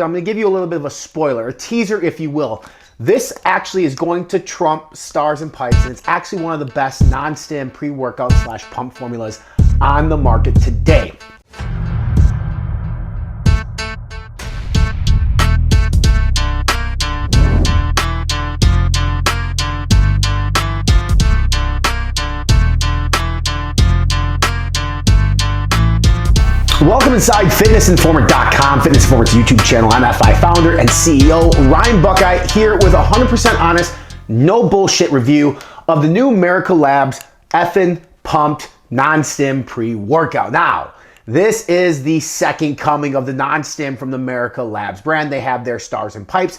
I'm going to give you a little bit of a spoiler, a teaser if you will. This actually is going to trump Stars and Pipes, and it's actually one of the best non-stim pre-workout / pump formulas on the market today. Welcome inside fitnessinformer.com, Fitness Informer's YouTube channel. I'm FI founder and CEO Ryan Buckeye here with a 100% honest, no bullshit review of the new Merica Labz F'N Pump'D non-stim pre-workout. Now, this is the second coming of the non-stim from the Merica Labz brand. They have their Stars and Pipes,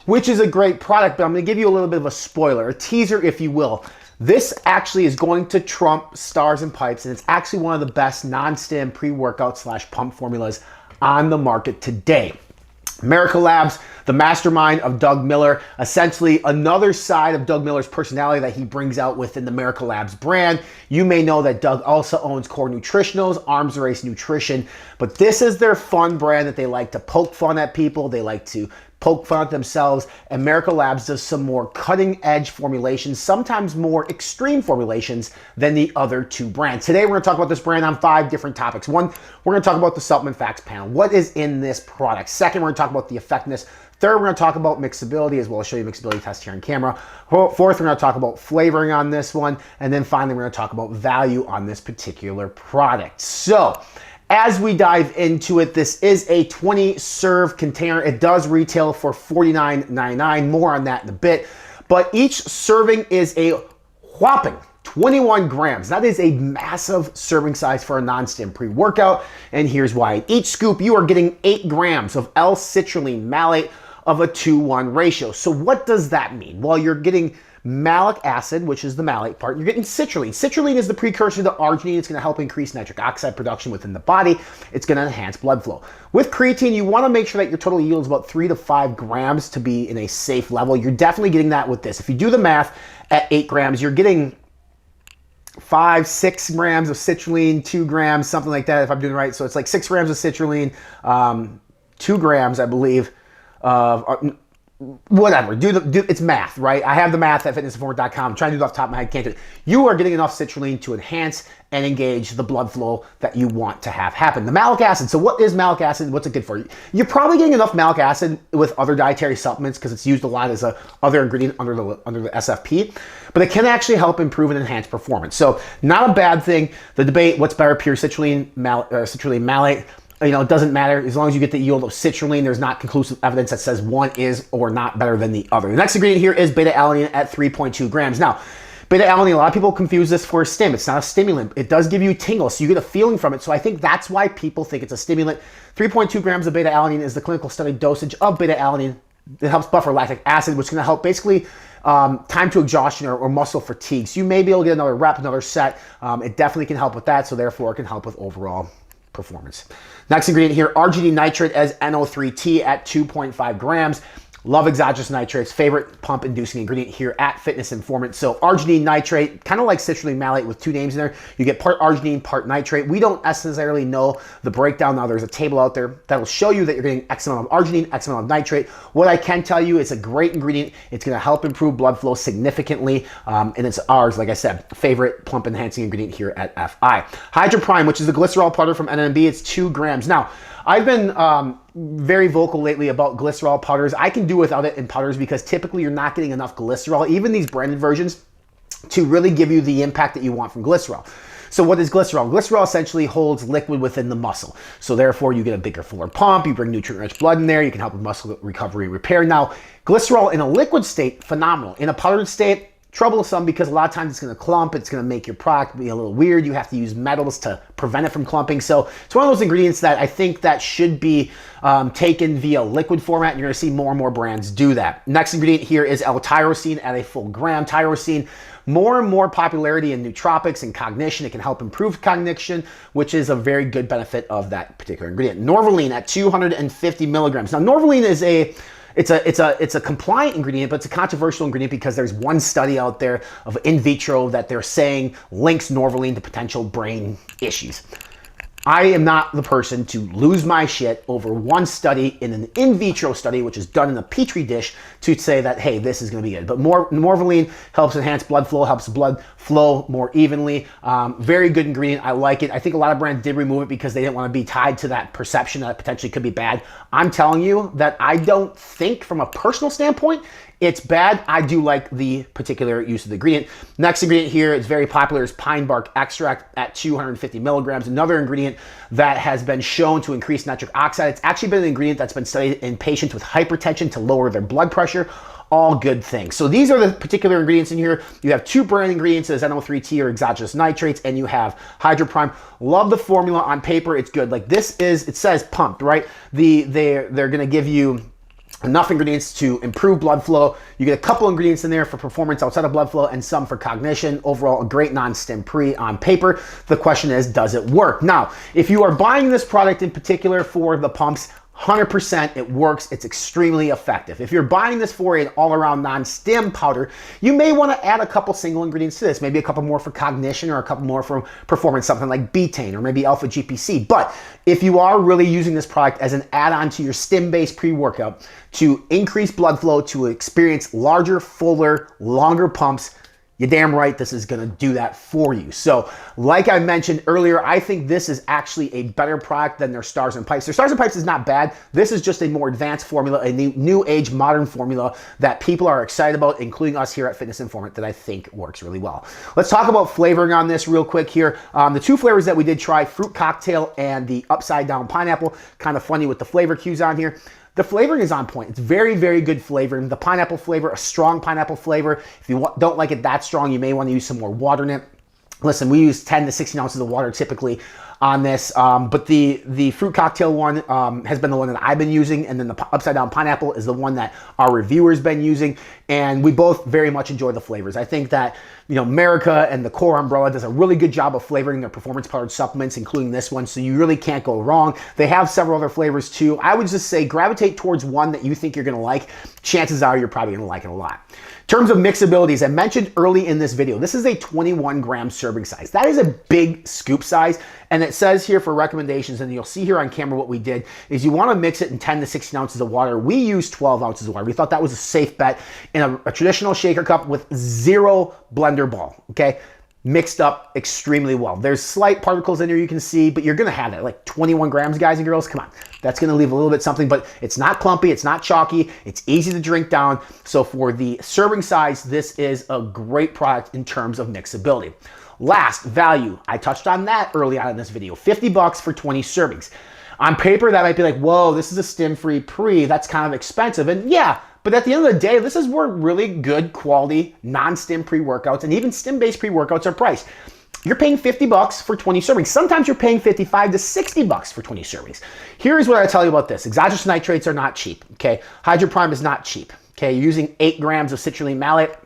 which is a great product, but I'm going to give you a little bit of a spoiler, a teaser if you will. This actually is going to trump Stars and Pipes, and it's actually one of the best non-stim pre-workout / pump formulas on the market today. Merica Labz, the mastermind of Doug Miller, essentially another side of Doug Miller's personality that he brings out within the Merica Labz brand. You may know that Doug also owns Core Nutritionals, Arms Race Nutrition, but this is their fun brand that they like to poke fun at people. They like to poke fun at themselves, and Merica Labz does some more cutting edge formulations, sometimes more extreme formulations than the other two brands. Today, we're gonna talk about this brand on 5 different topics. One, we're gonna talk about the supplement facts panel. What is in this product? Second, we're gonna talk about the effectiveness. Third, we're gonna talk about mixability, as well as show you mixability test here on camera. Fourth, we're gonna talk about flavoring on this one. And then finally, we're gonna talk about value on this particular product. So, as we dive into it, this is a 20 serve container. It does retail for $49.99. More on that in a bit. But each serving is a whopping 21 grams. That is a massive serving size for a non-stim pre-workout. And here's why. In each scoop, you are getting 8 grams of L-citrulline malate of a 2:1 ratio. So what does that mean? Well, you're getting malic acid, which is the malate part. You're getting citrulline. Citrulline is the precursor to arginine. It's going to help increase nitric oxide production within the body. It's going to enhance blood flow. With creatine, you want to make sure that your total yield is about 3 to 5 grams to be in a safe level. You're definitely getting that with this. If you do the math at 8 grams, you're getting 5-6 grams of citrulline, 2 grams, something like that, if I'm doing it right. So it's like 6 grams of citrulline, 2 grams, I believe, of whatever, it's math, right? I have the math at fitnessinformer.com. I'm trying to do it off the top of my head, can't do it. You are getting enough citrulline to enhance and engage the blood flow that you want to have happen. The malic acid, so what is malic acid? What's it good for? You're probably getting enough malic acid with other dietary supplements because it's used a lot as a other ingredient under the SFP, but it can actually help improve and enhance performance. So not a bad thing. The debate, what's better, pure citrulline, citrulline malate? You know, it doesn't matter as long as you get the yield of citrulline. There's not conclusive evidence that says one is or not better than the other. The next ingredient here is beta-alanine at 3.2 grams. Now, beta-alanine, a lot of people confuse this for a stim. It's not a stimulant. It does give you tingles, so you get a feeling from it. So I think that's why people think it's a stimulant. 3.2 grams of beta-alanine is the clinical study dosage of beta-alanine. It helps buffer lactic acid, which is going to help basically time to exhaustion or muscle fatigue. So you may be able to get another rep, another set. It definitely can help with that, so therefore it can help with overall performance. Next ingredient here, arginine nitrate as NO3T at 2.5 grams. Love exogenous nitrates, favorite pump inducing ingredient here at Fitness Informant. So arginine nitrate, kind of like citrulline malate with 2 names in there. You get part arginine, part nitrate. We don't necessarily know the breakdown. Now there's a table out there that'll show you that you're getting X amount of arginine, X amount of nitrate. What I can tell you, it's a great ingredient. It's going to help improve blood flow significantly. And it's ours, like I said, favorite pump enhancing ingredient here at FI. Hydroprime, which is the glycerol powder from NMB, it's 2 grams. Now, I've been very vocal lately about glycerol powders. I can do without it in powders because typically you're not getting enough glycerol, even these branded versions, to really give you the impact that you want from glycerol. So what is glycerol? Glycerol essentially holds liquid within the muscle. So therefore you get a bigger, fuller pump, you bring nutrient-rich blood in there, you can help with muscle recovery and repair. Now, glycerol in a liquid state, phenomenal. In a powdered state, troublesome because a lot of times it's going to clump. It's going to make your product be a little weird. You have to use metals to prevent it from clumping. So it's one of those ingredients that I think that should be taken via liquid format. And you're going to see more and more brands do that. Next ingredient here is L-tyrosine at a full gram. Tyrosine, more and more popularity in nootropics and cognition. It can help improve cognition, which is a very good benefit of that particular ingredient. Norvaline at 250 milligrams. Now, Norvaline is it's a compliant ingredient, but it's a controversial ingredient because there's one study out there of in vitro that they're saying links Norvaline to potential brain issues. I am not the person to lose my shit over one study in an in vitro study, which is done in a petri dish, to say that, hey, this is going to be good. But Morpholine helps enhance blood flow, helps blood flow more evenly. Very good ingredient. I like it. I think a lot of brands did remove it because they didn't want to be tied to that perception that it potentially could be bad. I'm telling you that I don't think, from a personal standpoint, it's bad. I do like the particular use of the ingredient. Next ingredient here is very popular is pine bark extract at 250 milligrams. Another ingredient that has been shown to increase nitric oxide. It's actually been an ingredient that's been studied in patients with hypertension to lower their blood pressure. All good things. So these are the particular ingredients in here. You have two brand ingredients as NO3T or exogenous nitrates, and you have Hydroprime. Love the formula on paper. It's good. Like this is, it says pumped, right? They're going to give you enough ingredients to improve blood flow. You get a couple ingredients in there for performance outside of blood flow and some for cognition. Overall, a great non-stim pre on paper. The question is, does it work? Now, if you are buying this product in particular for the pumps, 100% it works. It's extremely effective. If you're buying this for an all-around non-stim powder, you may want to add a couple single ingredients to this, maybe a couple more for cognition or a couple more for performance, something like betaine or maybe alpha GPC. But if you are really using this product as an add-on to your stim-based pre-workout to increase blood flow, to experience larger, fuller, longer pumps, you're damn right this is gonna do that for you. So like I mentioned earlier, I think this is actually a better product than their Stars and Pipes. Their Stars and Pipes is not bad. This is just a more advanced formula, a new age modern formula that people are excited about, including us here at Fitness Informant, that I think works really well. Let's talk about flavoring on this real quick here. The two flavors that we did try, fruit cocktail and the upside down pineapple. Kind of funny with the flavor cues on here. The flavoring is on point. It's very, very good flavoring. The pineapple flavor, a strong pineapple flavor. If you don't like it that strong, you may want to use some more water in it. Listen, we use 10 to 16 ounces of water typically on this, but the fruit cocktail one has been the one that I've been using, and then the upside down pineapple is the one that our reviewers been using, and we both very much enjoy the flavors. I think that, you know, Merica and the Core umbrella does a really good job of flavoring their performance powdered supplements, including this one, so you really can't go wrong. They have several other flavors too. I would just say gravitate towards one that you think you're gonna like. Chances are you're probably gonna like it a lot. In terms of mixability, as I mentioned early in this video, this is a 21 gram serving size. That is a big scoop size, and it says here for recommendations, and you'll see here on camera what we did, is you wanna mix it in 10 to 16 ounces of water. We use 12 ounces of water. We thought that was a safe bet in a traditional shaker cup with zero blender ball, okay? Mixed up extremely well. There's slight particles in there you can see, but you're gonna have that, like 21 grams, guys and girls, come on. That's gonna leave a little bit something, but it's not clumpy, it's not chalky, it's easy to drink down. So for the serving size, this is a great product in terms of mixability. Last, value. I touched on that early on in this video. 50 bucks for 20 servings. On paper, that might be like, whoa, this is a stim-free pre, that's kind of expensive. And yeah, but at the end of the day, this is where really good quality non-stim pre-workouts and even stim-based pre-workouts are priced. You're paying 50 bucks for 20 servings. Sometimes you're paying 55 to 60 bucks for 20 servings. Here's what I tell you about this. Exogenous nitrates are not cheap, okay? Hydroprime is not cheap, okay? You're using 8 grams of citrulline malate,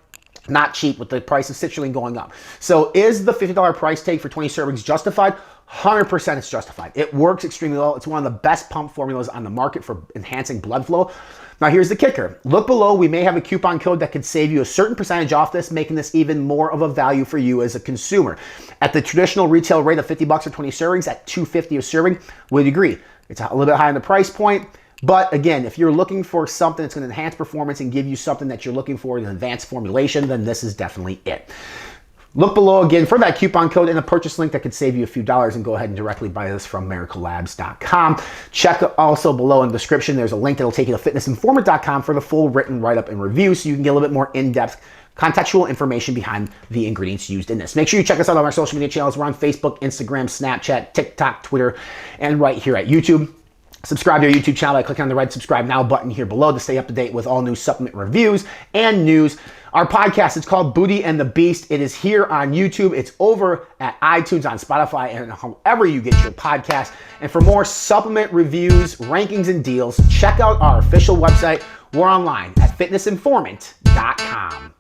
not cheap with the price of citrulline going up. So is the $50 price tag for 20 servings justified? 100% it's justified. It works extremely well. It's one of the best pump formulas on the market for enhancing blood flow. Now here's the kicker. Look below, we may have a coupon code that could save you a certain percentage off this, making this even more of a value for you as a consumer. At the traditional retail rate of 50 bucks or 20 servings at $2.50 a serving, we'd agree. It's a little bit high on the price point, but again, if you're looking for something that's gonna enhance performance and give you something that you're looking for in an advanced formulation, then this is definitely it. Look below again for that coupon code and a purchase link that could save you a few dollars, and go ahead and directly buy this from mericalabs.com. Check also below in the description, there's a link that'll take you to fitnessinformant.com for the full written write-up and review, so you can get a little bit more in-depth contextual information behind the ingredients used in this. Make sure you check us out on our social media channels. We're on Facebook, Instagram, Snapchat, TikTok, Twitter, and right here at YouTube. Subscribe to our YouTube channel by clicking on the red subscribe now button here below to stay up to date with all new supplement reviews and news. Our podcast, it's called Booty and the Beast. It is here on YouTube. It's over at iTunes, on Spotify, and however you get your podcast. And for more supplement reviews, rankings, and deals, check out our official website. We're online at fitnessinformant.com.